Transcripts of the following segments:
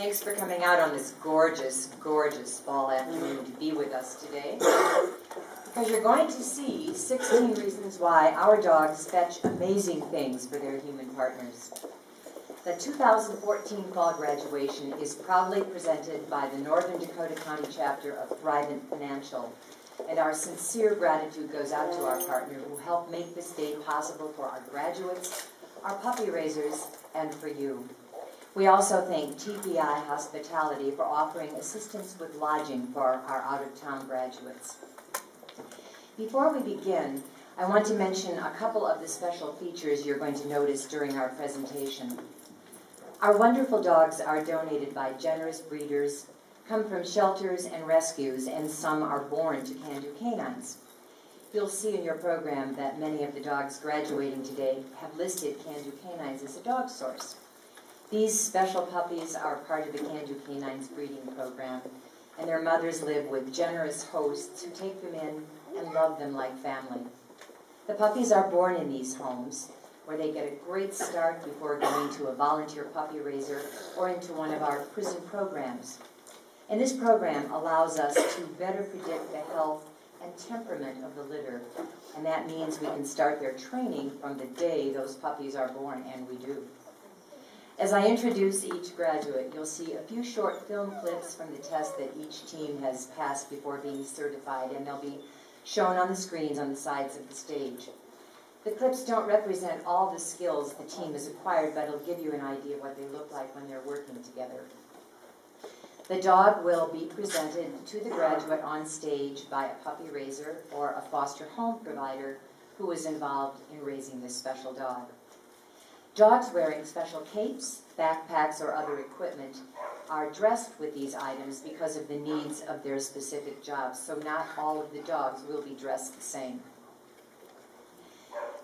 Thanks for coming out on this gorgeous, gorgeous fall afternoon to be with us today. Because you're going to see 16 reasons why our dogs fetch amazing things for their human partners. The 2014 fall graduation is proudly presented by the Northern Dakota County chapter of Thrivent Financial, and our sincere gratitude goes out to our partner who helped make this day possible for our graduates, our puppy raisers, and for you. We also thank TPI Hospitality for offering assistance with lodging for our out-of-town graduates. Before we begin, I want to mention a couple of the special features you're going to notice during our presentation. Our wonderful dogs are donated by generous breeders, come from shelters and rescues, and some are born to Can Do Canines. You'll see in your program that many of the dogs graduating today have listed Can Do Canines as a dog source. These special puppies are part of the Can Do Canines breeding program, and their mothers live with generous hosts who take them in and love them like family. The puppies are born in these homes, where they get a great start before going to a volunteer puppy raiser or into one of our prison programs. And this program allows us to better predict the health and temperament of the litter, and that means we can start their training from the day those puppies are born, and we do. As I introduce each graduate, you'll see a few short film clips from the test that each team has passed before being certified, and they'll be shown on the screens on the sides of the stage. The clips don't represent all the skills the team has acquired, but it'll give you an idea of what they look like when they're working together. The dog will be presented to the graduate on stage by a puppy raiser or a foster home provider who was involved in raising this special dog. Dogs wearing special capes, backpacks, or other equipment are dressed with these items because of the needs of their specific jobs, so not all of the dogs will be dressed the same.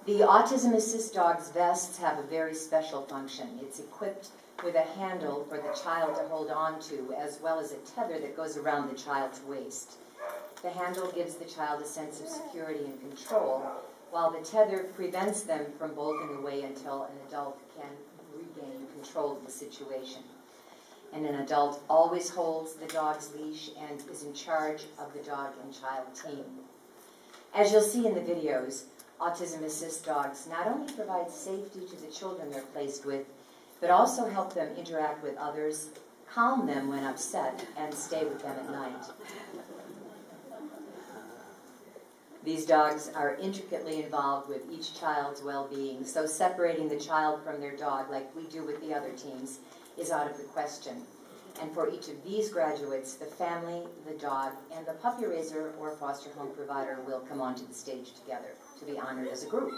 The Autism Assist Dog's vests have a very special function. It's equipped with a handle for the child to hold on to, as well as a tether that goes around the child's waist. The handle gives the child a sense of security and control, while the tether prevents them from bolting away until an adult can regain control of the situation. And an adult always holds the dog's leash and is in charge of the dog and child team. As you'll see in the videos, Autism Assist dogs not only provide safety to the children they're placed with, but also help them interact with others, calm them when upset, and stay with them at night. These dogs are intricately involved with each child's well-being, so separating the child from their dog, like we do with the other teams, is out of the question. And for each of these graduates, the family, the dog, and the puppy raiser or foster home provider will come onto the stage together to be honored as a group.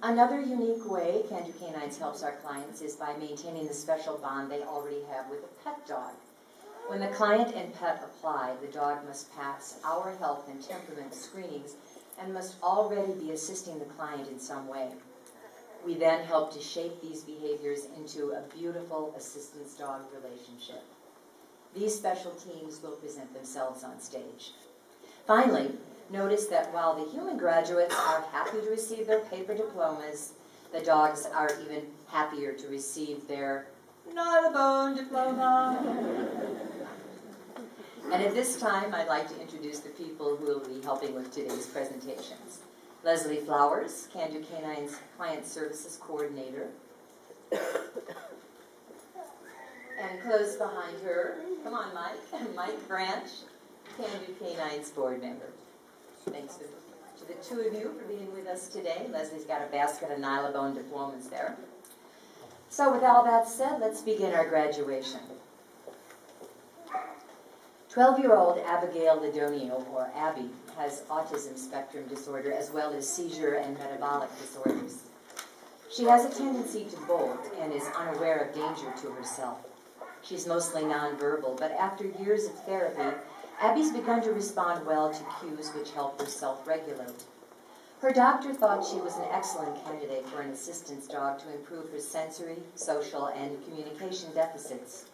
Another unique way Can Do Canines helps our clients is by maintaining the special bond they already have with a pet dog. When the client and pet apply, the dog must pass our health and temperament screenings and must already be assisting the client in some way. We then help to shape these behaviors into a beautiful assistance-dog relationship. These special teams will present themselves on stage. Finally, notice that while the human graduates are happy to receive their paper diplomas, the dogs are even happier to receive their not-a-bone diploma. And at this time, I'd like to introduce the people who will be helping with today's presentations. Leslie Flowers, Can Do Canines Client Services Coordinator. And close behind her, come on Mike, Mike Branch, Can Do Canines Board Member. Thanks to the two of you for being with us today. Leslie's got a basket of Nylabone diplomas there. So with all that said, let's begin our graduation. 12-year-old Abigail Ladonio, or Abby, has autism spectrum disorder as well as seizure and metabolic disorders. She has a tendency to bolt and is unaware of danger to herself. She's mostly nonverbal, but after years of therapy, Abby's begun to respond well to cues which help her self-regulate. Her doctor thought she was an excellent candidate for an assistance dog to improve her sensory, social, and communication deficits.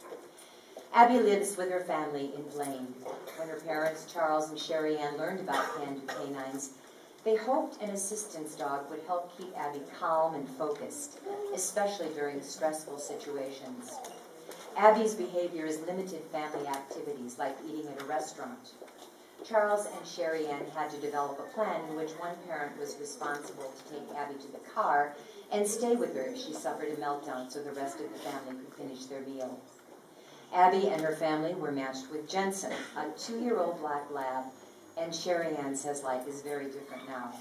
Abby lives with her family in Blaine. When her parents, Charles and Sherry Ann, learned about Can Do Canines, they hoped an assistance dog would help keep Abby calm and focused, especially during stressful situations. Abby's behaviors limited family activities like eating at a restaurant. Charles and Sherry Ann had to develop a plan in which one parent was responsible to take Abby to the car and stay with her if she suffered a meltdown so the rest of the family could finish their meal. Abby and her family were matched with Jensen, a 2-year-old black lab, and Sherry Ann says life is very different now.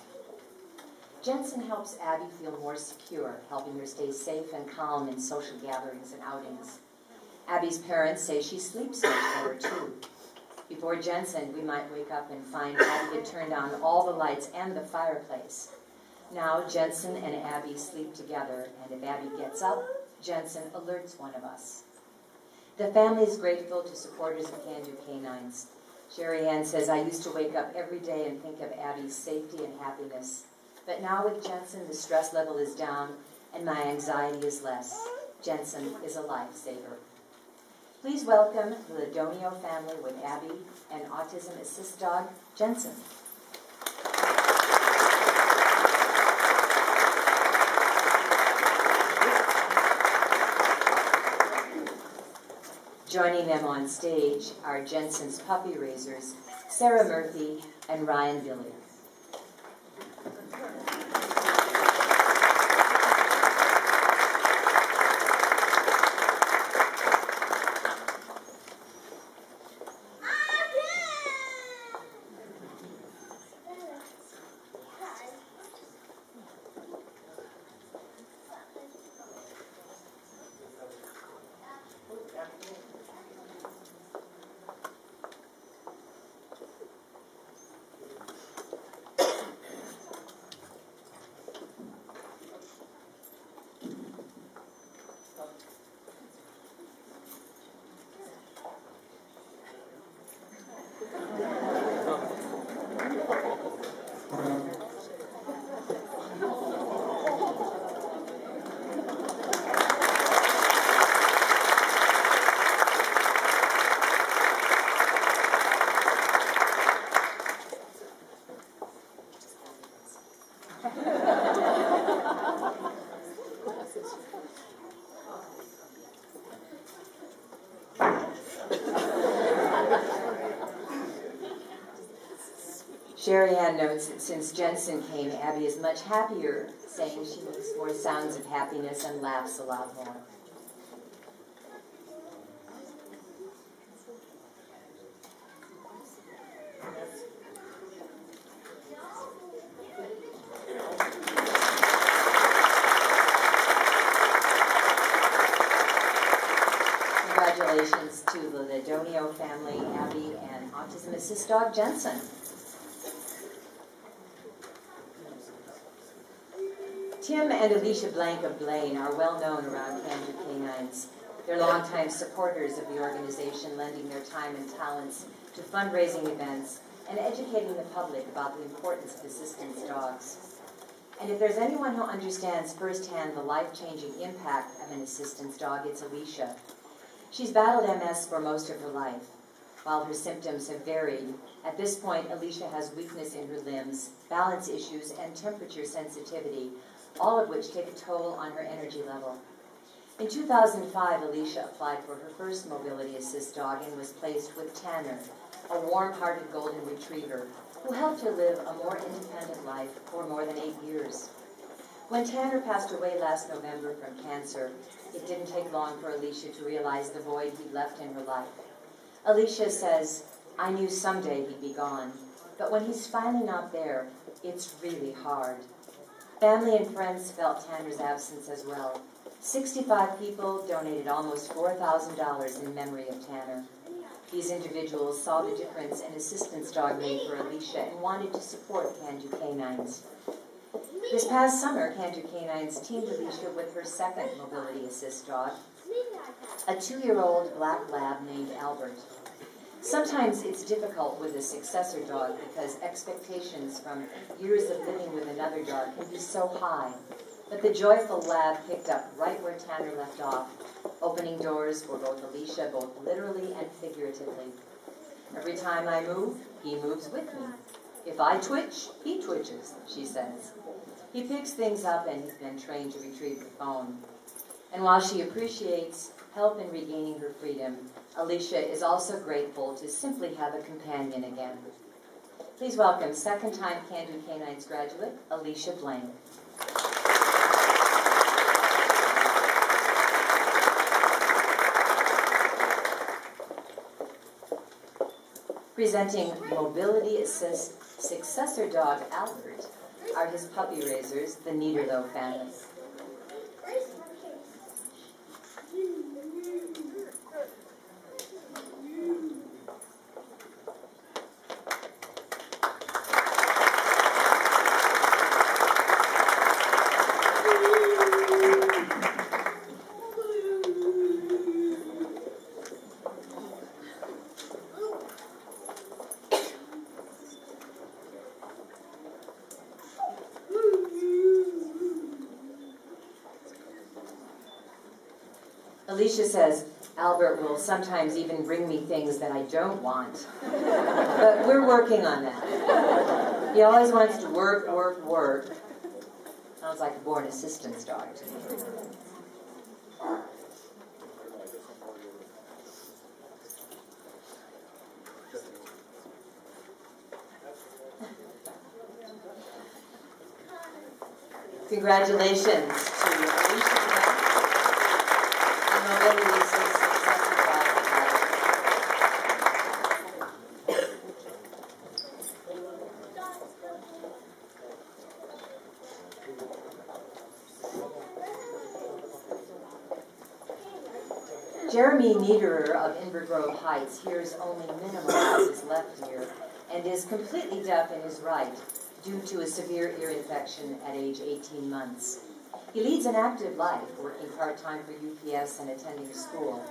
Jensen helps Abby feel more secure, helping her stay safe and calm in social gatherings and outings. Abby's parents say she sleeps much better too. Before Jensen, we might wake up and find Abby had turned on all the lights and the fireplace. Now, Jensen and Abby sleep together, and if Abby gets up, Jensen alerts one of us. The family is grateful to supporters of Can Do Canines. Sherry Ann says, I used to wake up every day and think of Abby's safety and happiness. But now with Jensen, the stress level is down, and my anxiety is less. Jensen is a lifesaver. Please welcome the Ladonio family with Abby and autism assist dog, Jensen. Joining them on stage are Jensen's puppy raisers, Sarah Murphy and Ryan Billy. Sherry Ann notes that since Jensen came, Abby is much happier, saying she makes more sounds of happiness and laughs a lot more. Congratulations to the Ladonio family, Abby, and autism assist dog, Jensen. Tim and Alicia Blank of Blaine are well known around Can Do Canines. They're longtime supporters of the organization, lending their time and talents to fundraising events and educating the public about the importance of assistance dogs. And if there's anyone who understands firsthand the life-changing impact of an assistance dog, it's Alicia. She's battled MS for most of her life. While her symptoms have varied, at this point Alicia has weakness in her limbs, balance issues, and temperature sensitivity, all of which take a toll on her energy level. In 2005, Alicia applied for her first mobility assist dog and was placed with Tanner, a warm-hearted golden retriever who helped her live a more independent life for more than 8 years. When Tanner passed away last November from cancer, it didn't take long for Alicia to realize the void he'd left in her life. Alicia says, I knew someday he'd be gone, but when he's finally not there, it's really hard. Family and friends felt Tanner's absence as well. 65 people donated almost $4,000 in memory of Tanner. These individuals saw the difference an assistance dog made for Alicia and wanted to support Can Do Canines. This past summer, Can Do Canines teamed Alicia with her second mobility assist dog, a 2-year-old black lab named Albert. Sometimes it's difficult with a successor dog because expectations from years of living with another dog can be so high. But the joyful lad picked up right where Tanner left off, opening doors for both Alicia, both literally and figuratively. Every time I move, he moves with me. If I twitch, he twitches, she says. He picks things up and he's been trained to retrieve the phone. And while she appreciates help in regaining her freedom, Alicia is also grateful to simply have a companion again. Please welcome second-time Can Do Canines graduate, Alicia Blaine. Presenting Mobility Assist successor dog Albert are his puppy raisers, the Niederloh family. Alicia says, Albert will sometimes even bring me things that I don't want. But we're working on that. He always wants to work, work, work. Sounds like a born assistance dog to me. Congratulations to Alicia. Jeremy Niederer of Invergrove Heights hears only minimal of his left ear and is completely deaf in his right due to a severe ear infection at age 18 months. He leads an active life, working part-time for UPS and attending school.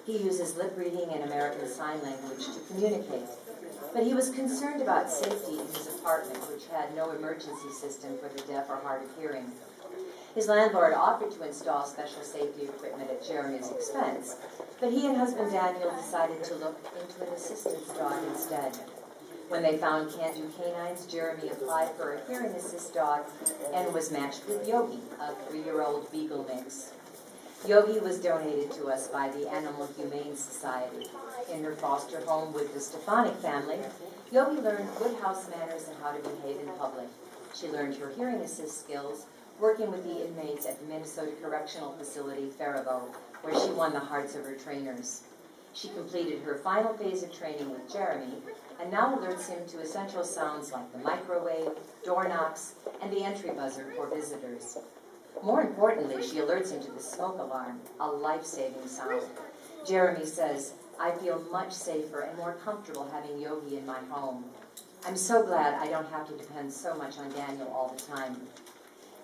He uses lip reading and American Sign Language to communicate. But he was concerned about safety in his apartment, which had no emergency system for the deaf or hard of hearing. His landlord offered to install special safety equipment at Jeremy's expense, but he and husband Daniel decided to look into an assistance dog instead. When they found Can Do Canines, Jeremy applied for a hearing assist dog and was matched with Yogi, a 3-year-old beagle mix. Yogi was donated to us by the Animal Humane Society. In her foster home with the Stefanik family, Yogi learned good house manners and how to behave in public. She learned her hearing assist skills working with the inmates at the Minnesota Correctional Facility, Faribault, where she won the hearts of her trainers. She completed her final phase of training with Jeremy and now alerts him to essential sounds like the microwave, door knocks, and the entry buzzer for visitors. More importantly, she alerts him to the smoke alarm, a life-saving sound. Jeremy says, I feel much safer and more comfortable having Yogi in my home. I'm so glad I don't have to depend so much on Daniel all the time.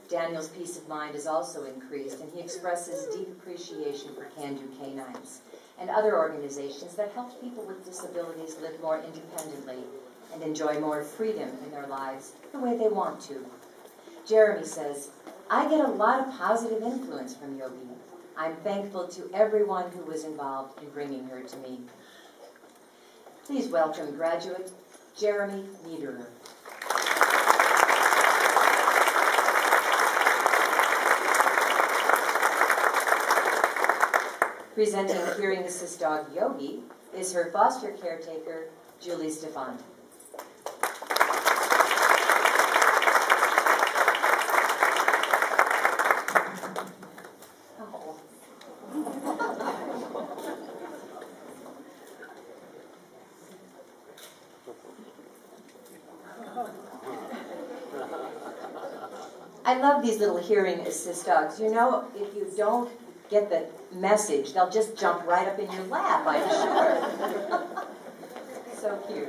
Daniel's peace of mind is also increased, and he expresses deep appreciation for Can Do Canines and other organizations that help people with disabilities live more independently and enjoy more freedom in their lives the way they want to. Jeremy says, I get a lot of positive influence from Yogi. I'm thankful to everyone who was involved in bringing her to me. Please welcome graduate Jeremy Niederer. Presenting hearing assist dog Yogi is her foster caretaker, Julie Stefan. Oh. I love these little hearing assist dogs. You know, if you don't get the message, they'll just jump right up in your lap, I'm sure. So cute.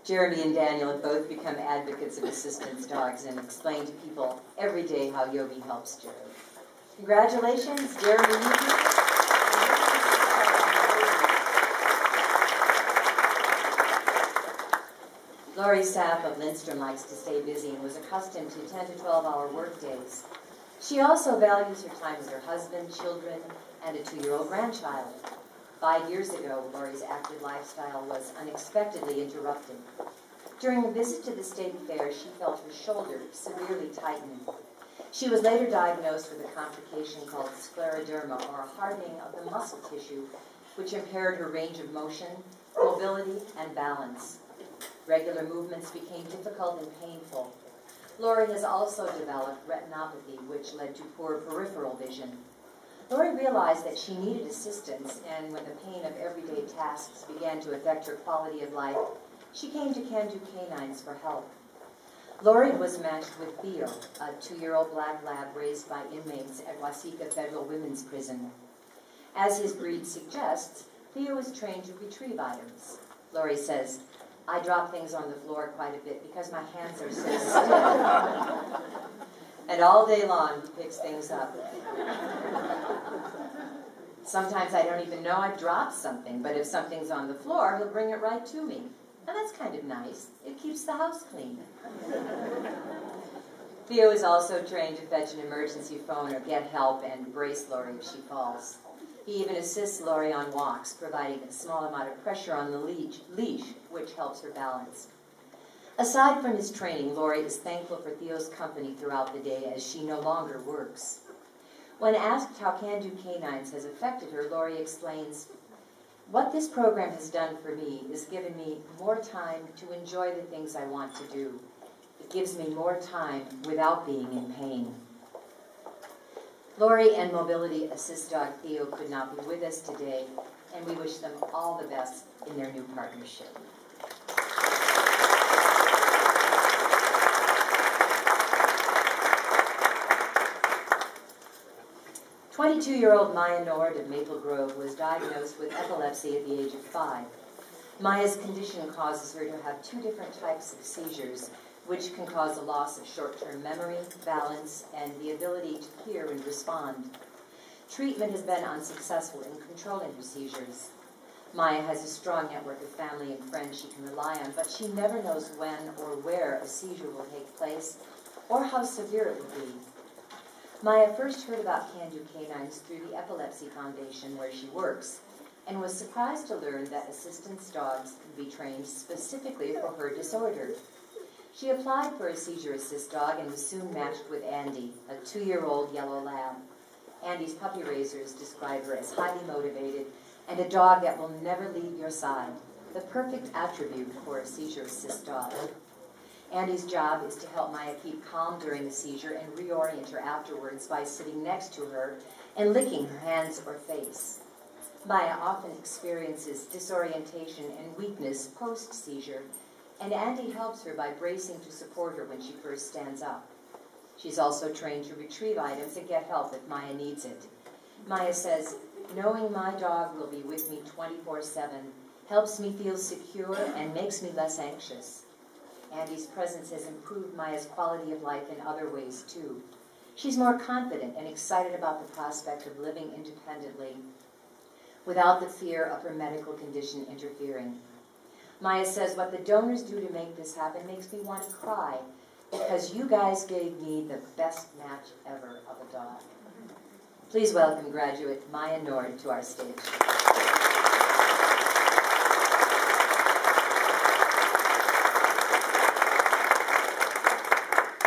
Jeremy and Daniel have both become advocates of assistance dogs and explain to people every day how Yogi helps Jeremy. Congratulations, Jeremy. Lori Sapp of Lindstrom likes to stay busy and was accustomed to 10 to 12-hour work days. She also values her time with her husband, children, and a 2-year-old grandchild. 5 years ago, Lori's active lifestyle was unexpectedly interrupted. During a visit to the state fair, she felt her shoulder severely tighten. She was later diagnosed with a complication called scleroderma, or a hardening of the muscle tissue, which impaired her range of motion, mobility, and balance. Regular movements became difficult and painful. Lori has also developed retinopathy, which led to poor peripheral vision. Lori realized that she needed assistance, and when the pain of everyday tasks began to affect her quality of life, she came to Can Do Canines for help. Lori was matched with Theo, a 2-year-old black lab raised by inmates at Waseca Federal Women's Prison. As his breed suggests, Theo is trained to retrieve items. Lori says, "I drop things on the floor quite a bit because my hands are so stiff." And all day long, he picks things up. Sometimes I don't even know I've dropped something, but if something's on the floor, he'll bring it right to me. And that's kind of nice. It keeps the house clean. Theo is also trained to fetch an emergency phone or get help and brace Lori if she falls. He even assists Lori on walks, providing a small amount of pressure on the leash, which helps her balance. Aside from his training, Lori is thankful for Theo's company throughout the day as she no longer works. When asked how Can Do Canines has affected her, Lori explains, "What this program has done for me is given me more time to enjoy the things I want to do. It gives me more time without being in pain." Lori and mobility assist dog Theo could not be with us today, and we wish them all the best in their new partnership. 22-year-old Maya Nord of Maple Grove was diagnosed with epilepsy at the age of 5. Maya's condition causes her to have 2 different types of seizures, which can cause a loss of short-term memory, balance, and the ability to hear and respond. Treatment has been unsuccessful in controlling her seizures. Maya has a strong network of family and friends she can rely on, but she never knows when or where a seizure will take place or how severe it will be. Maya first heard about Can Do Canines through the Epilepsy Foundation where she works, and was surprised to learn that assistance dogs can be trained specifically for her disorder. She applied for a seizure assist dog and was soon matched with Andy, a 2-year-old yellow lab. Andy's puppy raisers describe her as highly motivated and a dog that will never leave your side, the perfect attribute for a seizure assist dog. Andy's job is to help Maya keep calm during the seizure and reorient her afterwards by sitting next to her and licking her hands or face. Maya often experiences disorientation and weakness post-seizure, and Andy helps her by bracing to support her when she first stands up. She's also trained to retrieve items and get help if Maya needs it. Maya says, "Knowing my dog will be with me 24/7 helps me feel secure and makes me less anxious." Andy's presence has improved Maya's quality of life in other ways, too. She's more confident and excited about the prospect of living independently without the fear of her medical condition interfering. Maya says, "What the donors do to make this happen makes me want to cry because you guys gave me the best match ever of a dog." Please welcome graduate Maya Nord to our stage.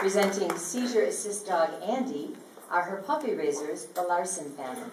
Presenting seizure assist dog Andy are her puppy raisers, the Larson family.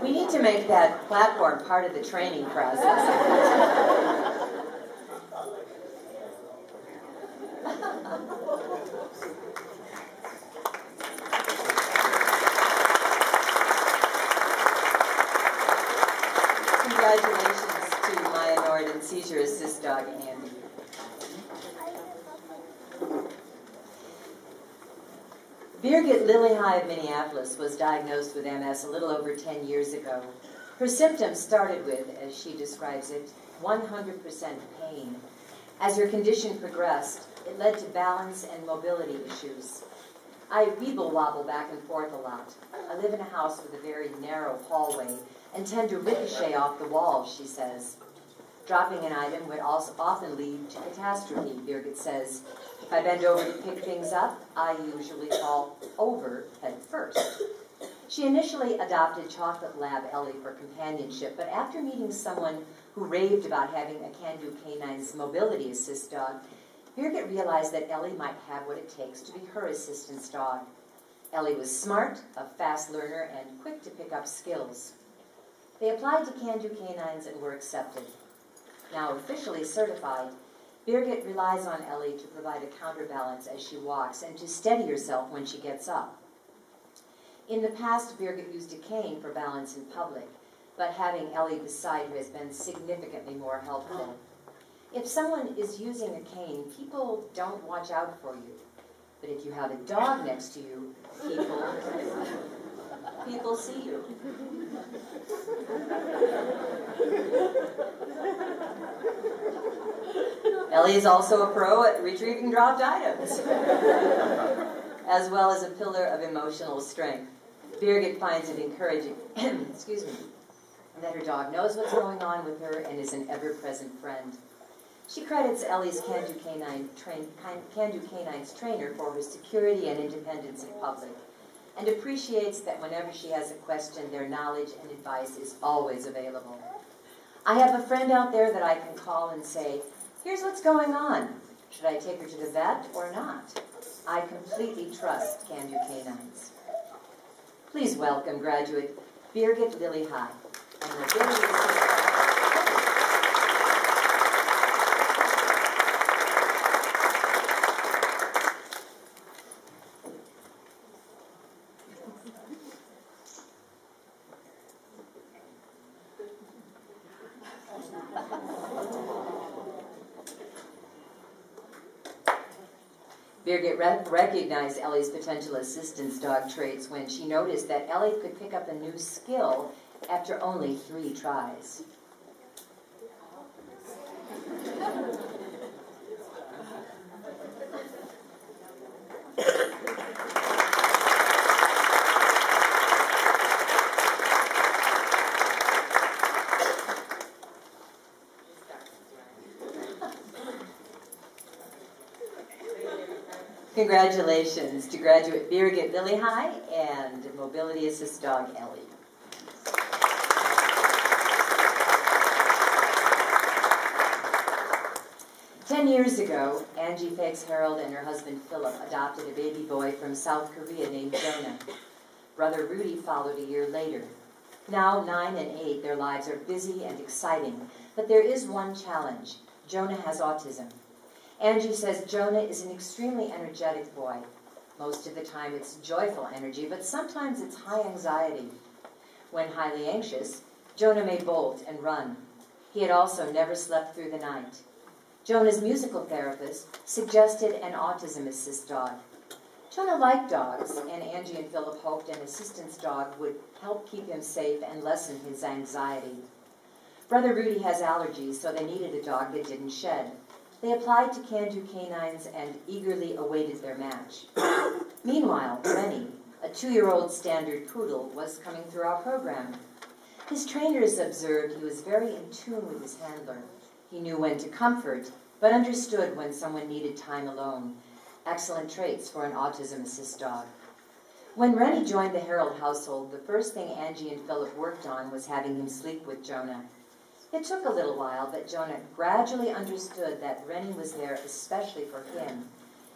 We need to make that platform part of the training process. Congratulations to Maya Nord and seizure assist dog Andy. Birgit Lillihigh of Minneapolis was diagnosed with MS a little over 10 years ago. Her symptoms started with, as she describes it, 100% pain. As her condition progressed, it led to balance and mobility issues. I weeble-wobble back and forth a lot. I live in a house with a very narrow hallway and tend to ricochet off the walls, she says. Dropping an item would also often lead to catastrophe, Birgit says. If I bend over to pick things up, I usually fall over head first. She initially adopted Chocolate Lab Ellie for companionship, but after meeting someone who raved about having a Can Do Canines mobility assist dog, Birgit realized that Ellie might have what it takes to be her assistance dog. Ellie was smart, a fast learner, and quick to pick up skills. They applied to Can Do Canines and were accepted. Now officially certified, Birgit relies on Ellie to provide a counterbalance as she walks and to steady herself when she gets up. In the past, Birgit used a cane for balance in public, but having Ellie beside her has been significantly more helpful. If someone is using a cane, people don't watch out for you. But if you have a dog next to you, people see you. Ellie is also a pro at retrieving dropped items, as well as a pillar of emotional strength. Birgit finds it encouraging, excuse me, that her dog knows what's going on with her and is an ever-present friend. She credits Ellie's Can Do Canines trainer for her security and independence in public, and appreciates that whenever she has a question, their knowledge and advice is always available. I have a friend out there that I can call and say, here's what's going on. Should I take her to the vet or not? I completely trust Can Do Canines. Please welcome graduate Birgit Lily High. And mobility Birgit recognized Ellie's potential assistance dog traits when she noticed that Ellie could pick up a new skill after only 3 tries. Congratulations to graduate Birgit Lily High and mobility assist dog Ellie. Ten years ago, Angie Fakes Harold and her husband Philip adopted a baby boy from South Korea named Jonah. Brother Rudy followed a year later. Now, 9 and 8, their lives are busy and exciting, but there is one challenge. Jonah has autism. Angie says Jonah is an extremely energetic boy. Most of the time it's joyful energy, but sometimes it's high anxiety. When highly anxious, Jonah may bolt and run. He had also never slept through the night. Jonah's musical therapist suggested an autism assist dog. Jonah liked dogs, and Angie and Philip hoped an assistance dog would help keep him safe and lessen his anxiety. Brother Rudy has allergies, so they needed a dog that didn't shed. They applied to Can Do Canines and eagerly awaited their match. Meanwhile, Rennie, a 2-year-old standard poodle, was coming through our program. His trainers observed he was very in tune with his handler. He knew when to comfort, but understood when someone needed time alone. Excellent traits for an autism assist dog. When Rennie joined the Harold household, the first thing Angie and Philip worked on was having him sleep with Jonah. It took a little while, but Jonah gradually understood that Rennie was there especially for him,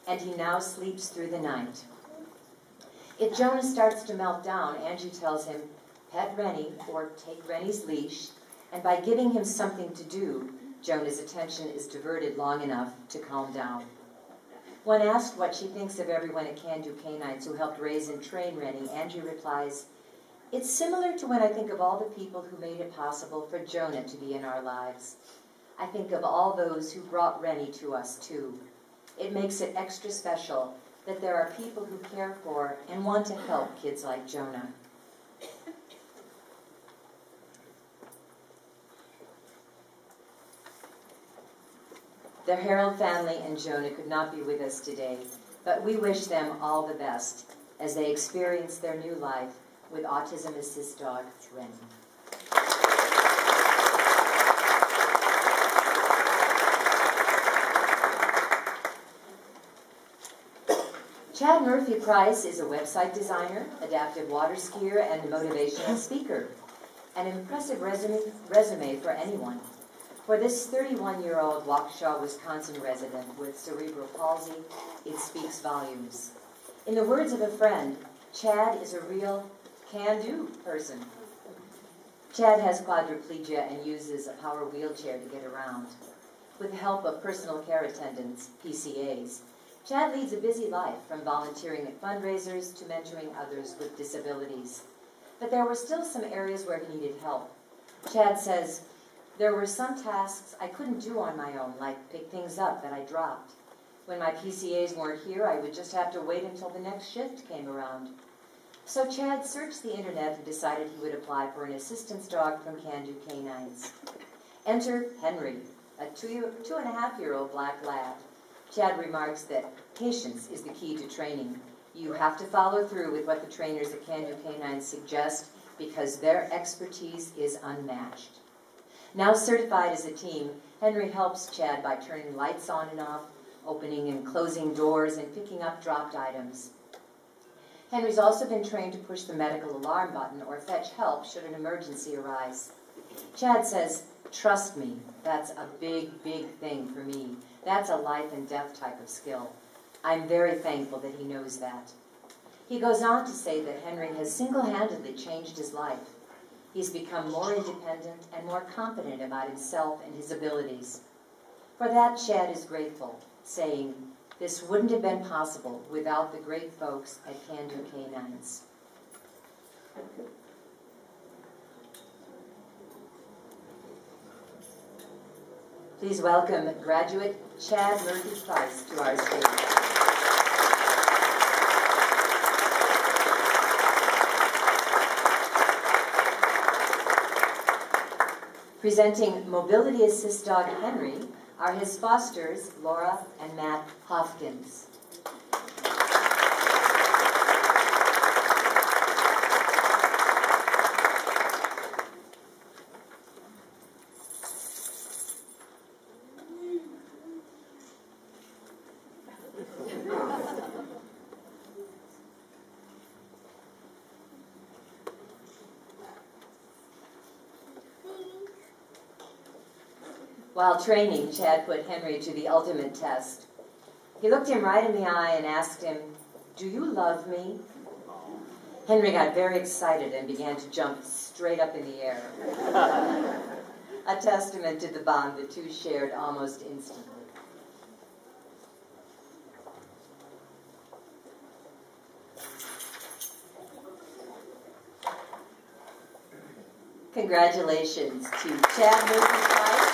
and he now sleeps through the night. If Jonah starts to melt down, Angie tells him, pet Rennie or take Rennie's leash, and by giving him something to do, Jonah's attention is diverted long enough to calm down. When asked what she thinks of everyone at Can Do Canines who helped raise and train Rennie, Angie replies, it's similar to when I think of all the people who made it possible for Jonah to be in our lives. I think of all those who brought Rennie to us, too. It makes it extra special that there are people who care for and want to help kids like Jonah. The Harold family and Jonah could not be with us today, but we wish them all the best as they experience their new life with autism assist dog Ren. Chad Murphy-Price is a website designer, adaptive water skier, and motivational speaker. An impressive resume for anyone. For this 31-year-old Waukesha, Wisconsin resident with cerebral palsy, it speaks volumes. In the words of a friend, Chad is a real can-do person. Chad has quadriplegia and uses a power wheelchair to get around. With the help of personal care attendants, PCAs, Chad leads a busy life, from volunteering at fundraisers to mentoring others with disabilities. But there were still some areas where he needed help. Chad says, "There were some tasks I couldn't do on my own, like pick things up that I dropped. When my PCAs weren't here, I would just have to wait until the next shift came around." So Chad searched the internet and decided he would apply for an assistance dog from Can Do Canines. Enter Henry, a 2.5-year-old black lab. Chad remarks that patience is the key to training. You have to follow through with what the trainers at Can Do Canines suggest because their expertise is unmatched. Now certified as a team, Henry helps Chad by turning lights on and off, opening and closing doors, and picking up dropped items. Henry's also been trained to push the medical alarm button or fetch help should an emergency arise. Chad says, "Trust me, that's a big, big thing for me. That's a life and death type of skill. I'm very thankful that he knows that." He goes on to say that Henry has single-handedly changed his life. He's become more independent and more confident about himself and his abilities. For that, Chad is grateful, saying, "This wouldn't have been possible without the great folks at Can Do Canines." Please welcome graduate Chad Murphy-Price to our stage. Presenting Mobility Assist Dog Henry are his fosters, Laura and Matt Hopkins. While training, Chad put Henry to the ultimate test. He looked him right in the eye and asked him, "Do you love me?" Henry got very excited and began to jump straight up in the air. A testament to the bond the two shared almost instantly. Congratulations to Chad Murphy-Price.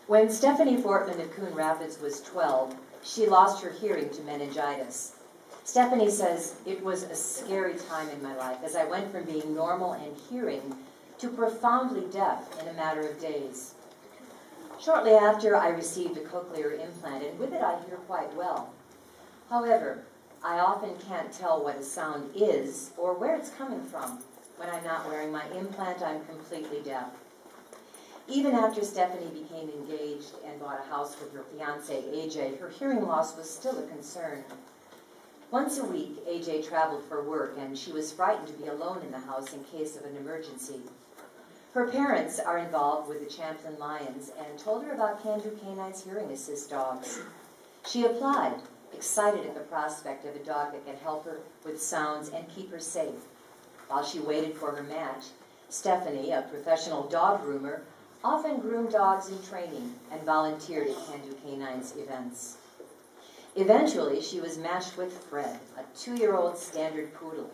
When Stephanie Fortman of Coon Rapids was 12, she lost her hearing to meningitis. Stephanie says, "It was a scary time in my life as I went from being normal and hearing to profoundly deaf in a matter of days. Shortly after, I received a cochlear implant, and with it I hear quite well. However, I often can't tell what a sound is or where it's coming from. When I'm not wearing my implant, I'm completely deaf." Even after Stephanie became engaged and bought a house with her fiancé, AJ, her hearing loss was still a concern. Once a week, AJ traveled for work, and she was frightened to be alone in the house in case of an emergency. Her parents are involved with the Champlain Lions and told her about Can Do Canines hearing assist dogs. She applied, excited at the prospect of a dog that can help her with sounds and keep her safe. While she waited for her match, Stephanie, a professional dog groomer, often groomed dogs in training and volunteered at Can Do Canines events. Eventually, she was matched with Fred, a 2-year-old standard poodle.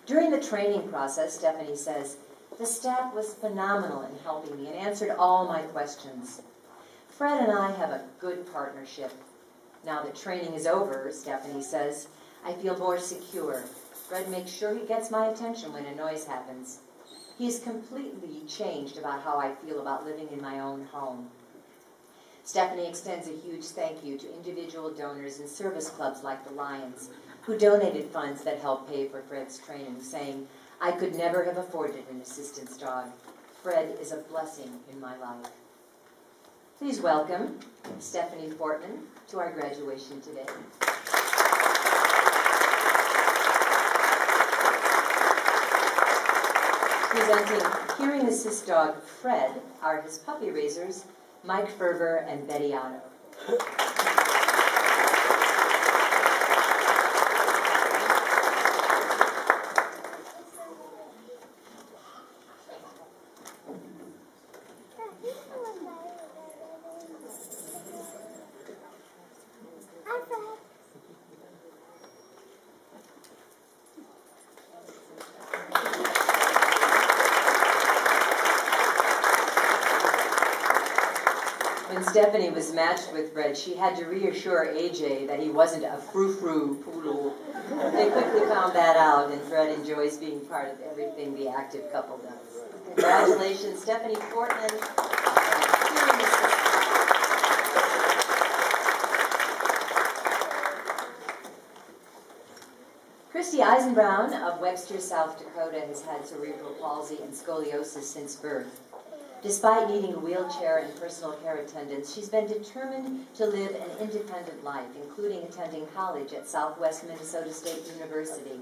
During the training process, Stephanie says, "The staff was phenomenal in helping me and answered all my questions. Fred and I have a good partnership. Now that training is over," Stephanie says, "I feel more secure. Fred makes sure he gets my attention when a noise happens. He's completely changed about how I feel about living in my own home. Stephanie extends a huge thank you to individual donors and service clubs like the Lions, who donated funds that helped pay for Fred's training, saying, "I could never have afforded an assistance dog. Fred is a blessing in my life." Please welcome Stephanie Fortman to our graduation today. Presenting Hearing Assist dog Fred are his puppy raisers, Mike Ferber and Betty Otto. When Stephanie was matched with Fred, she had to reassure AJ that he wasn't a frou-frou poodle. They quickly found that out, and Fred enjoys being part of everything the active couple does. Congratulations, Stephanie Portman. Christy Eisenbrown of Webster, South Dakota, has had cerebral palsy and scoliosis since birth. Despite needing a wheelchair and personal care attendants, she's been determined to live an independent life, including attending college at Southwest Minnesota State University.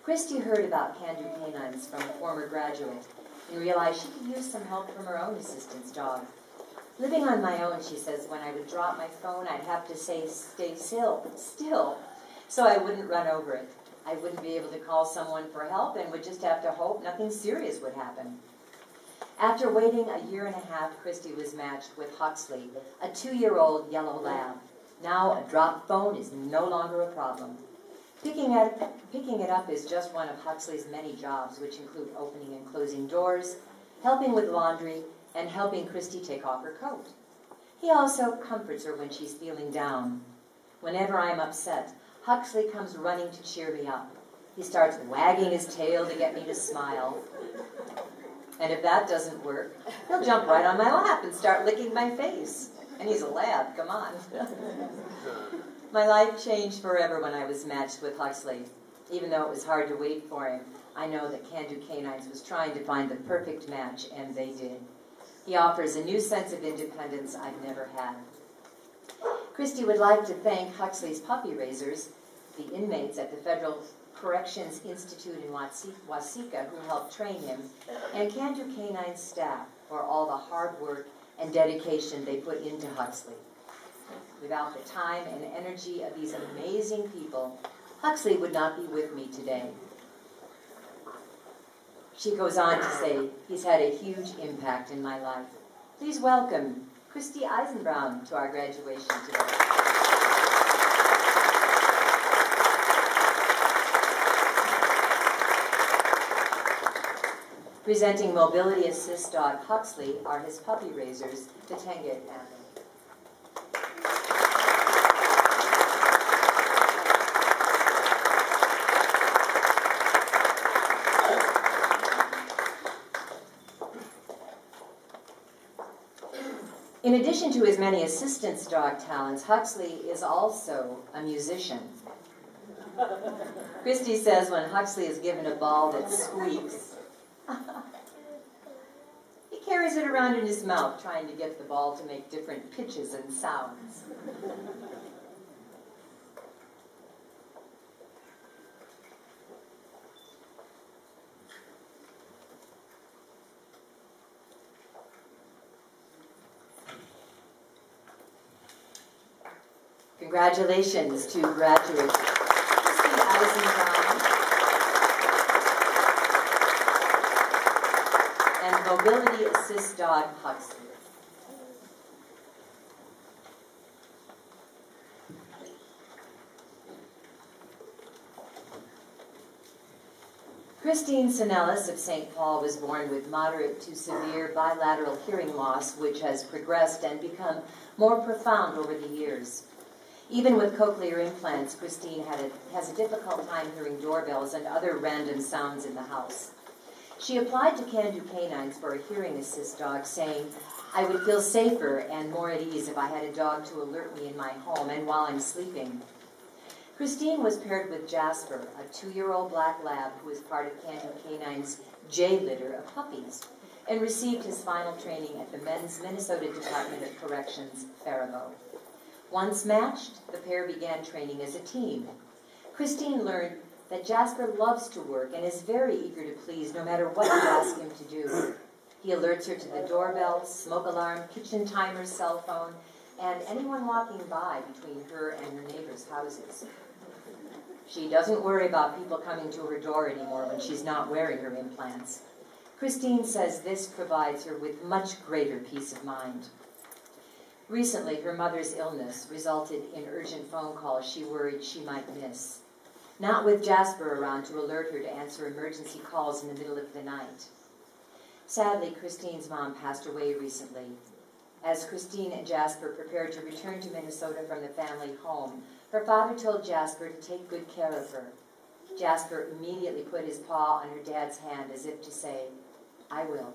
Christy heard about Can Do Canines from a former graduate and realized she could use some help from her own assistance dog. Living on my own, she says, when I would drop my phone, I'd have to say, "Stay still," so I wouldn't run over it. I wouldn't be able to call someone for help and would just have to hope nothing serious would happen. After waiting a year and a half, Christy was matched with Huxley, a 2-year-old yellow lab. Now a drop phone is no longer a problem. Picking it up is just one of Huxley's many jobs, which include opening and closing doors, helping with laundry, and helping Christy take off her coat. He also comforts her when she's feeling down. Whenever I'm upset, Huxley comes running to cheer me up. He starts wagging his tail to get me to smile. And if that doesn't work, he'll jump right on my lap and start licking my face. And he's a lab, come on. My life changed forever when I was matched with Huxley. Even though it was hard to wait for him, I know that Can Do Canines was trying to find the perfect match, and they did. He offers a new sense of independence I've never had. Christy would like to thank Huxley's puppy raisers, the inmates at the Federal Corrections Institute in Waseca who helped train him, and Can Do Canines staff for all the hard work and dedication they put into Huxley. Without the time and energy of these amazing people, Huxley would not be with me today. She goes on to say, he's had a huge impact in my life. Please welcome Christy Eisenbrown to our graduation today. Presenting Mobility Assist dog Huxley are his puppy raisers, the Tenget family. In addition to his many assistance dog talents, Huxley is also a musician. Christy says when Huxley is given a ball that squeaks, he carries it around in his mouth, trying to get the ball to make different pitches and sounds. Congratulations to graduates Christy Eisenbrown and Mobility Assist dog Huxley. Christine Sinellis of St. Paul was born with moderate to severe bilateral hearing loss, which has progressed and become more profound over the years. Even with cochlear implants, Christine has a difficult time hearing doorbells and other random sounds in the house. She applied to Can Do Canines for a hearing assist dog, saying, "I would feel safer and more at ease if I had a dog to alert me in my home and while I'm sleeping." Christine was paired with Jasper, a 2-year-old black lab who is part of Can Do Canines' J litter of puppies, and received his final training at the Men's Minnesota Department of Corrections, Faribault. Once matched, the pair began training as a team. Christine learned that Jasper loves to work and is very eager to please no matter what you ask him to do. He alerts her to the doorbell, smoke alarm, kitchen timer, cell phone, and anyone walking by between her and her neighbors' houses. She doesn't worry about people coming to her door anymore when she's not wearing her implants. Christine says this provides her with much greater peace of mind. Recently, her mother's illness resulted in urgent phone calls she worried she might miss. Not with Jasper around to alert her to answer emergency calls in the middle of the night. Sadly, Christine's mom passed away recently. As Christine and Jasper prepared to return to Minnesota from the family home, her father told Jasper to take good care of her. Jasper immediately put his paw on her dad's hand as if to say, "I will."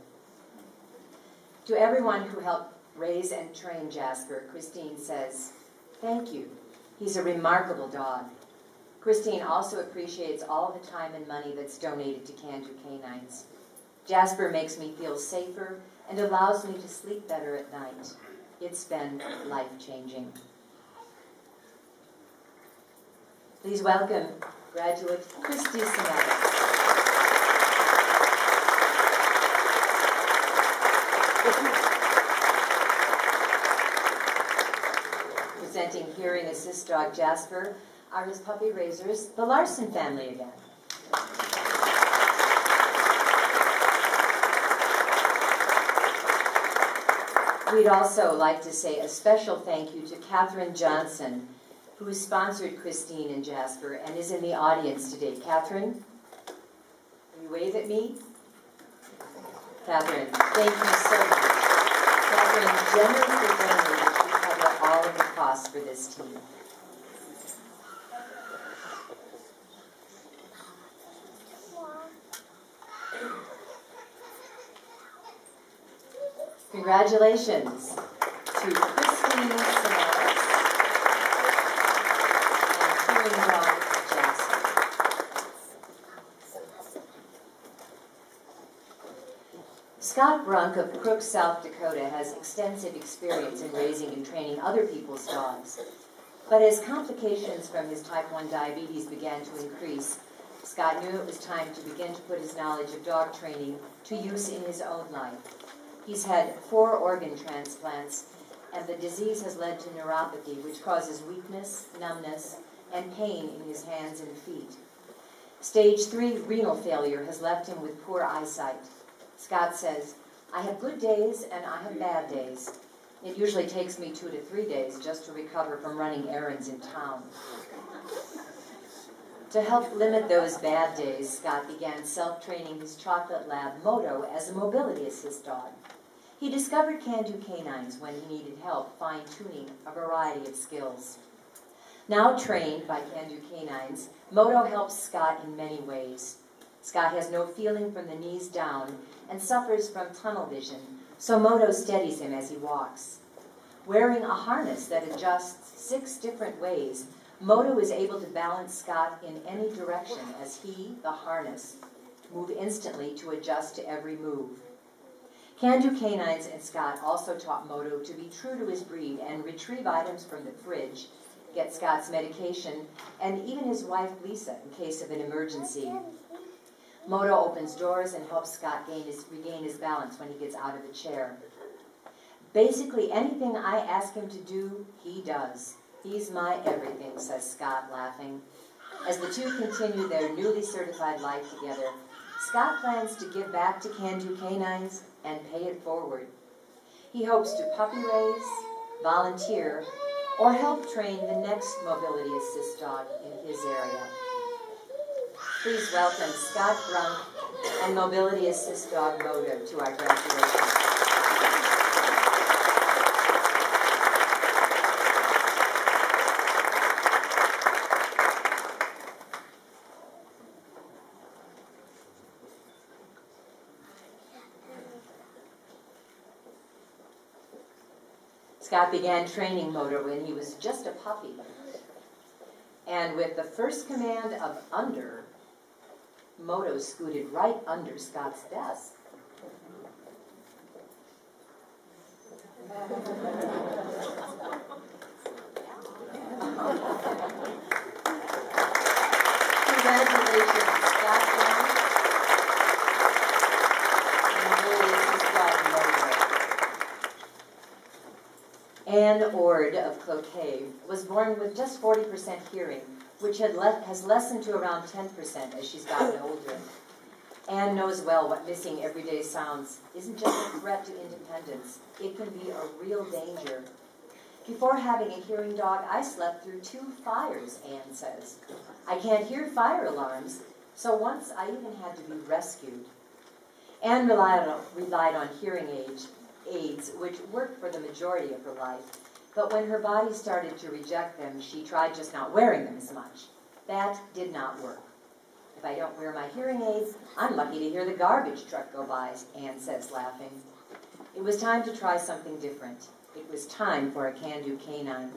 To everyone who helped raise and train Jasper, Christine says, "Thank you. He's a remarkable dog." Christine also appreciates all the time and money that's donated to Can Do Canines. Jasper makes me feel safer and allows me to sleep better at night. It's been life-changing. Please welcome graduate Christy Sinetta. Presenting hearing assist dog Jasper are his puppy raisers, the Larson family again. We'd also like to say a special thank you to Catherine Johnson, who sponsored Christine and Jasper and is in the audience today. Catherine, will you wave at me? Catherine, thank you so much. Catherine generously donated to cover all of the costs for this team. Congratulations to Christine Sinetta and hearing dog Jasper. Scott Brunk of Crook, South Dakota has extensive experience in raising and training other people's dogs. But as complications from his type 1 diabetes began to increase, Scott knew it was time to begin to put his knowledge of dog training to use in his own life. He's had 4 organ transplants, and the disease has led to neuropathy, which causes weakness, numbness, and pain in his hands and feet. Stage 3 renal failure has left him with poor eyesight. Scott says, "I have good days and I have bad days. It usually takes me 2 to 3 days just to recover from running errands in town." To help limit those bad days, Scott began self-training his chocolate lab, Moto, as a mobility assist dog. He discovered Can Do Canines when he needed help fine-tuning a variety of skills. Now trained by Can Do Canines, Moto helps Scott in many ways. Scott has no feeling from the knees down and suffers from tunnel vision, so Moto steadies him as he walks. Wearing a harness that adjusts 6 different ways, Moto is able to balance Scott in any direction as he, the harness, move instantly to adjust to every move. Can Do Canines and Scott also taught Moto to be true to his breed and retrieve items from the fridge, get Scott's medication, and even his wife Lisa in case of an emergency. Moto opens doors and helps Scott regain his balance when he gets out of a chair. Basically anything I ask him to do, he does. "He's my everything," says Scott, laughing. As the two continue their newly certified life together, Scott plans to give back to Can Do Canines and pay it forward. He hopes to puppy raise, volunteer, or help train the next mobility assist dog in his area. Please welcome Scott Brunk and mobility assist dog Moto to our graduation. Scott began training Moto when he was just a puppy. And with the first command of under, Moto scooted right under Scott's desk. Congratulations, Scott Jones. Anne Ord of Cloquet was born with just 40% hearing, which has lessened to around 10% as she's gotten older. Anne knows well what missing everyday sounds isn't just a threat to independence. It can be a real danger. Before having a hearing dog, I slept through 2 fires, Anne says. I can't hear fire alarms, so once I even had to be rescued. Anne relied on hearing aids, which worked for the majority of her life. But when her body started to reject them, she tried just not wearing them as much. That did not work. If I don't wear my hearing aids, I'm lucky to hear the garbage truck go by, Anne says, laughing. It was time to try something different. It was time for a Can Do Canine.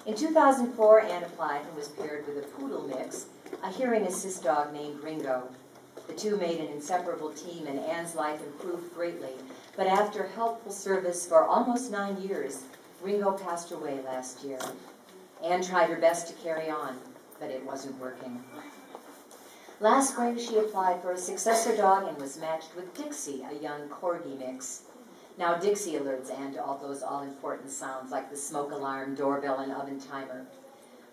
In 2004, Anne applied and was paired with a poodle mix, a hearing assist dog named Ringo. The two made an inseparable team, and Anne's life improved greatly. But after helpful service for almost 9 years, Ringo passed away last year. Anne tried her best to carry on, but it wasn't working. Last spring, she applied for a successor dog and was matched with Dixie, a young corgi mix. Now Dixie alerts Anne to all those all-important sounds like the smoke alarm, doorbell, and oven timer.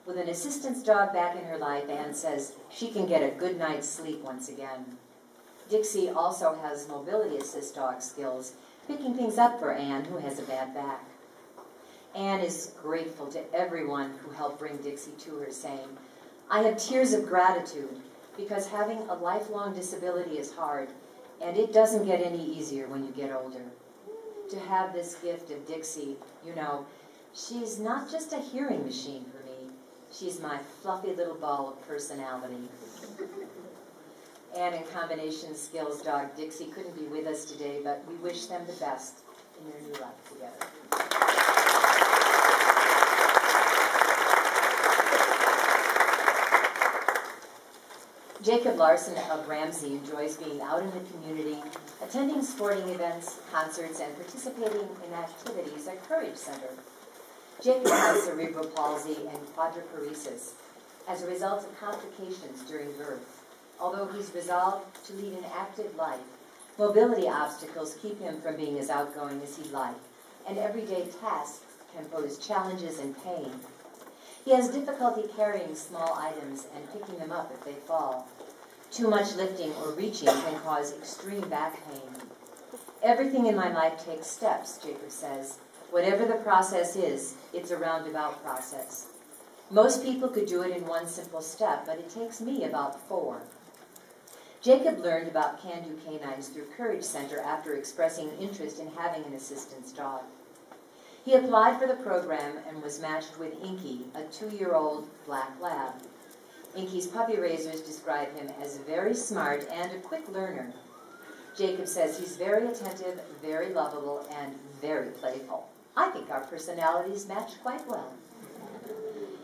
With an assistance dog back in her life, Anne says she can get a good night's sleep once again. Dixie also has mobility assist dog skills, picking things up for Anne, who has a bad back. Anne is grateful to everyone who helped bring Dixie to her, saying, I have tears of gratitude because having a lifelong disability is hard, and it doesn't get any easier when you get older. To have this gift of Dixie, you know, she's not just a hearing machine for me. She's my fluffy little ball of personality. Anne and combination skills dog Dixie couldn't be with us today, but we wish them the best in their new life together. Jacob Larson of Ramsey enjoys being out in the community, attending sporting events, concerts, and participating in activities at Courage Center. Jacob has cerebral palsy and quadriparesis as a result of complications during birth. Although he's resolved to lead an active life, mobility obstacles keep him from being as outgoing as he'd like, and everyday tasks can pose challenges and pain. He has difficulty carrying small items and picking them up if they fall. Too much lifting or reaching can cause extreme back pain. Everything in my life takes steps, Jacob says. Whatever the process is, it's a roundabout process. Most people could do it in one simple step, but it takes me about 4. Jacob learned about Can Do Canines through Courage Center after expressing interest in having an assistance dog. He applied for the program and was matched with Inky, a 2-year-old black lab. Inky's puppy raisers describe him as very smart and a quick learner. Jacob says he's very attentive, very lovable, and very playful. I think our personalities match quite well.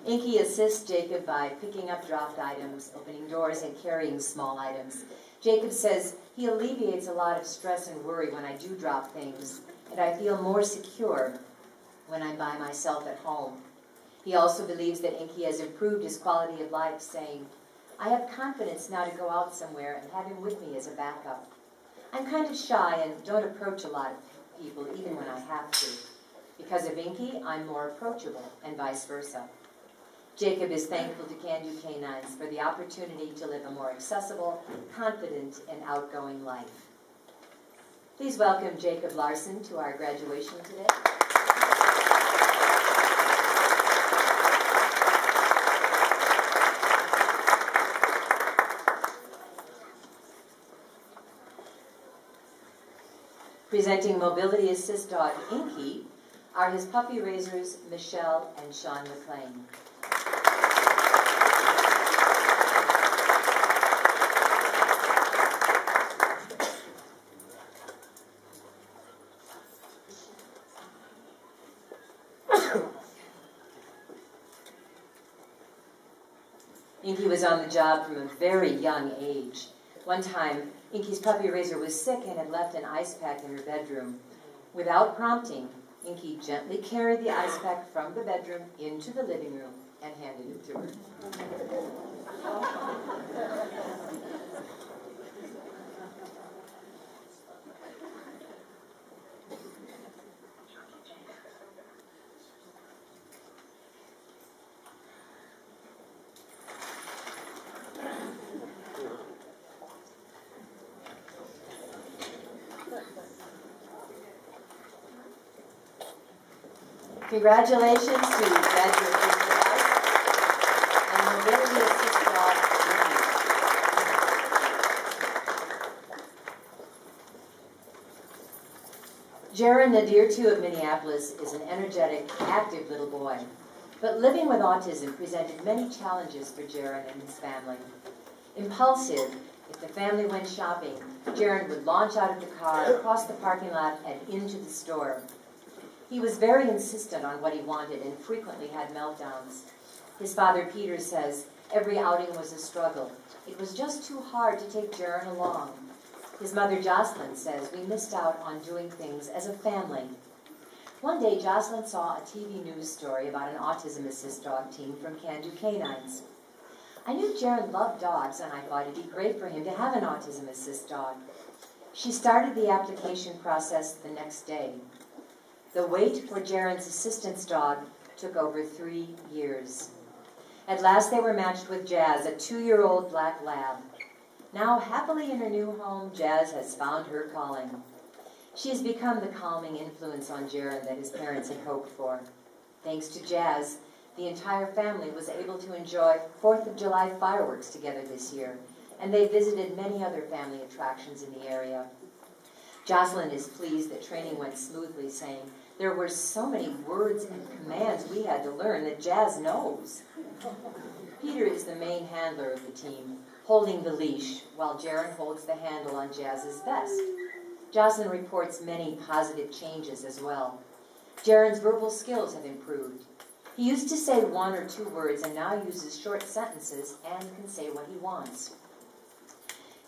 Inky assists Jacob by picking up dropped items, opening doors, and carrying small items. Jacob says he alleviates a lot of stress and worry when I do drop things, and I feel more secure when I'm by myself at home. He also believes that Inky has improved his quality of life, saying, I have confidence now to go out somewhere and have him with me as a backup. I'm kind of shy and don't approach a lot of people, even when I have to. Because of Inky, I'm more approachable, and vice versa. Jacob is thankful to Can Do Canines for the opportunity to live a more accessible, confident, and outgoing life. Please welcome Jacob Larson to our graduation today. Presenting mobility assist dog Inky are his puppy raisers Michelle and Sean McLean. Inky was on the job from a very young age. One time, Inky's puppy raiser was sick and had left an ice pack in her bedroom. Without prompting, Inky gently carried the ice pack from the bedroom into the living room and handed it to her. Congratulations to graduate and mobility assist dog. Jaron Nadir, too, of Minneapolis, is an energetic, active little boy. But living with autism presented many challenges for Jaron and his family. Impulsive, if the family went shopping, Jaron would launch out of the car, across the parking lot, and into the store. He was very insistent on what he wanted and frequently had meltdowns. His father, Peter, says, every outing was a struggle. It was just too hard to take Jaron along. His mother, Jocelyn, says, we missed out on doing things as a family. One day, Jocelyn saw a TV news story about an autism assist dog team from Can Do Canines. I knew Jaron loved dogs, and I thought it'd be great for him to have an autism assist dog. She started the application process the next day. The wait for Jaron's assistance dog took over 3 years. At last they were matched with Jazz, a 2-year-old black lab. Now, happily in her new home, Jazz has found her calling. She has become the calming influence on Jaron that his parents had hoped for. Thanks to Jazz, the entire family was able to enjoy 4th of July fireworks together this year, and they visited many other family attractions in the area. Jocelyn is pleased that training went smoothly, saying, there were so many words and commands we had to learn that Jazz knows. Peter is the main handler of the team, holding the leash, while Jaron holds the handle on Jazz's vest. Jocelyn reports many positive changes as well. Jaron's verbal skills have improved. He used to say 1 or 2 words and now uses short sentences and can say what he wants.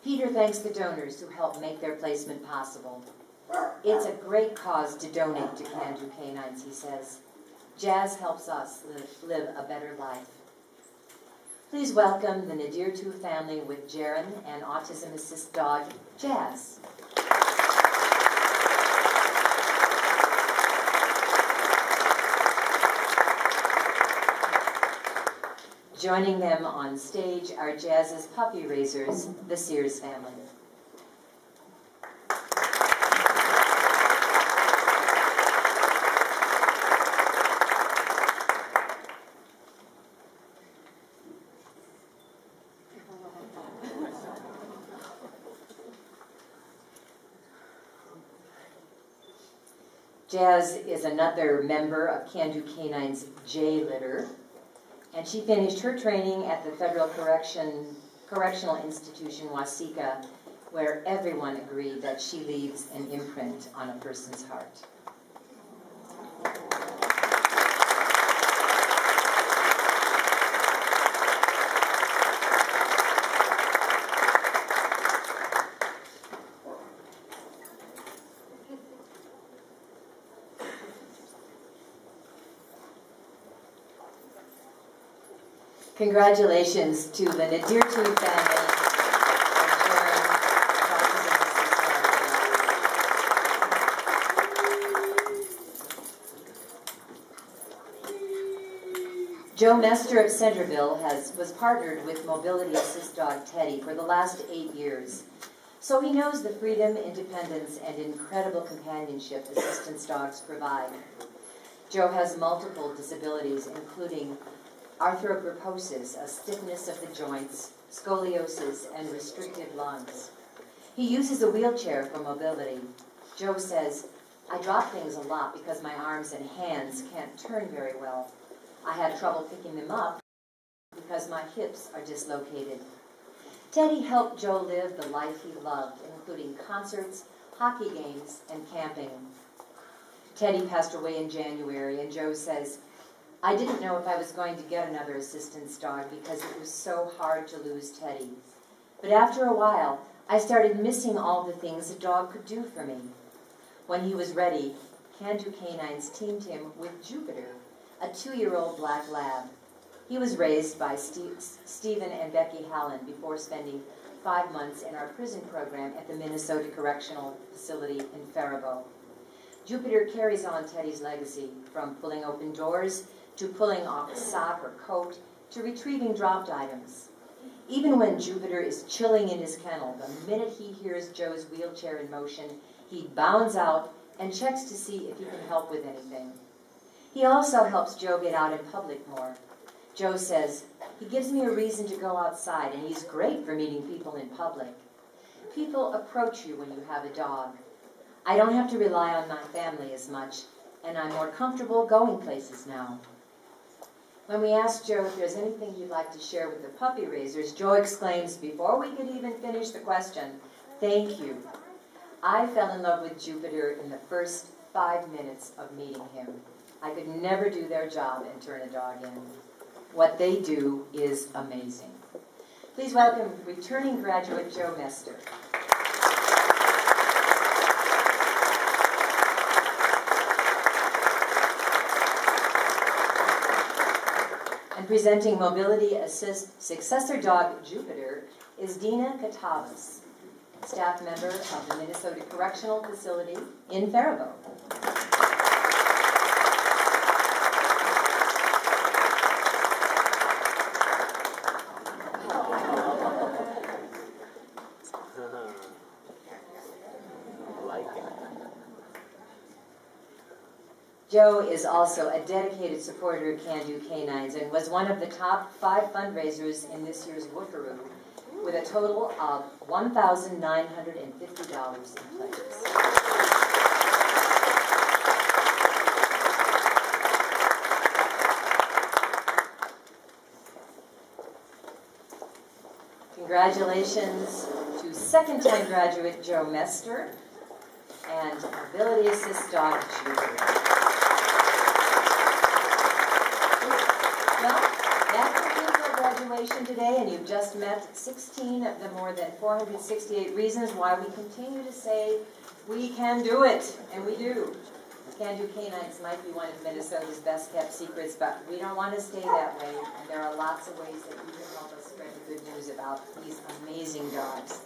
Peter thanks the donors who helped make their placement possible. It's a great cause to donate to Can Do Canines, he says. Jazz helps us live a better life. Please welcome the Nadir 2 family with Jaron and autism assist dog, Jazz. Joining them on stage are Jazz's puppy raisers, the Sears family. Jazz is another member of Can Do Canines' J litter, and she finished her training at the Federal Correctional Institution, Waseca, where everyone agreed that she leaves an imprint on a person's heart. Congratulations to the Nadir 2 family. Joe Mester of Centerville was partnered with mobility assist dog Teddy for the last 8 years. So he knows the freedom, independence, and incredible companionship assistance dogs provide. Joe has multiple disabilities, including arthrogryposis, a stiffness of the joints, scoliosis, and restricted lungs. He uses a wheelchair for mobility. Joe says, I drop things a lot because my arms and hands can't turn very well. I had trouble picking them up because my hips are dislocated. Teddy helped Joe live the life he loved, including concerts, hockey games, and camping. Teddy passed away in January, and Joe says, I didn't know if I was going to get another assistance dog because it was so hard to lose Teddy. But after a while, I started missing all the things a dog could do for me. When he was ready, Can Do Canines teamed him with Jupiter, a 2-year-old black lab. He was raised by Stephen and Becky Hallen before spending 5 months in our prison program at the Minnesota Correctional Facility in Faribault. Jupiter carries on Teddy's legacy, from pulling open doors to pulling off a sock or coat to retrieving dropped items. Even when Jupiter is chilling in his kennel, the minute he hears Joe's wheelchair in motion, he bounds out and checks to see if he can help with anything. He also helps Joe get out in public more. Joe says, "He gives me a reason to go outside, and he's great for meeting people in public." People approach you when you have a dog. I don't have to rely on my family as much, and I'm more comfortable going places now. When we asked Joe if there's anything he'd like to share with the puppy raisers, Joe exclaims, before we could even finish the question, "Thank you. I fell in love with Jupiter in the first 5 minutes of meeting him. I could never do their job and turn a dog in. What they do is amazing." Please welcome returning graduate Joe Mester. And presenting Mobility Assist successor dog Jupiter is Dina Katavas, staff member of the Minnesota Correctional Facility in Faribault. Joe is also a dedicated supporter of Can Do Canines and was one of the top 5 fundraisers in this year's Woofaroo, with a total of $1,950 in pledges. Congratulations to second-time graduate Joe Mester and Mobility Assist dog Jupiter. Well, that concludes our graduation today, and you've just met 16 of the more than 468 reasons why we continue to say we can do it, and we do. Can Do Canines might be one of Minnesota's best-kept secrets, but we don't want to stay that way, and there are lots of ways that you can help us spread the good news about these amazing dogs.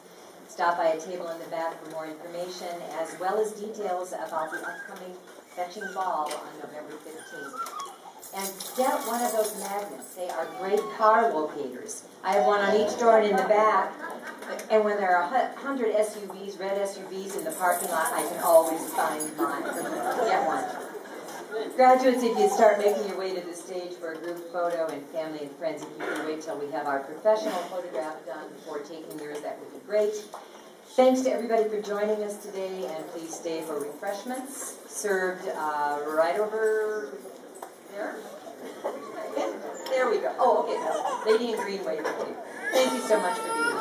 Stop by a table in the back for more information, as well as details about the upcoming fetching ball on November 15th. And get one of those magnets. They are great car locators. I have one on each door and in the back. And when there are 100 SUVs, red SUVs in the parking lot, I can always find mine. Get one. Graduates, if you start making your way to the stage for a group photo, and family and friends, if you can wait till we have our professional photograph done before taking yours, that would be great. Thanks to everybody for joining us today, and please stay for refreshments served right over there. There we go. Oh, okay. Lady in green waving. Thank you so much for being here.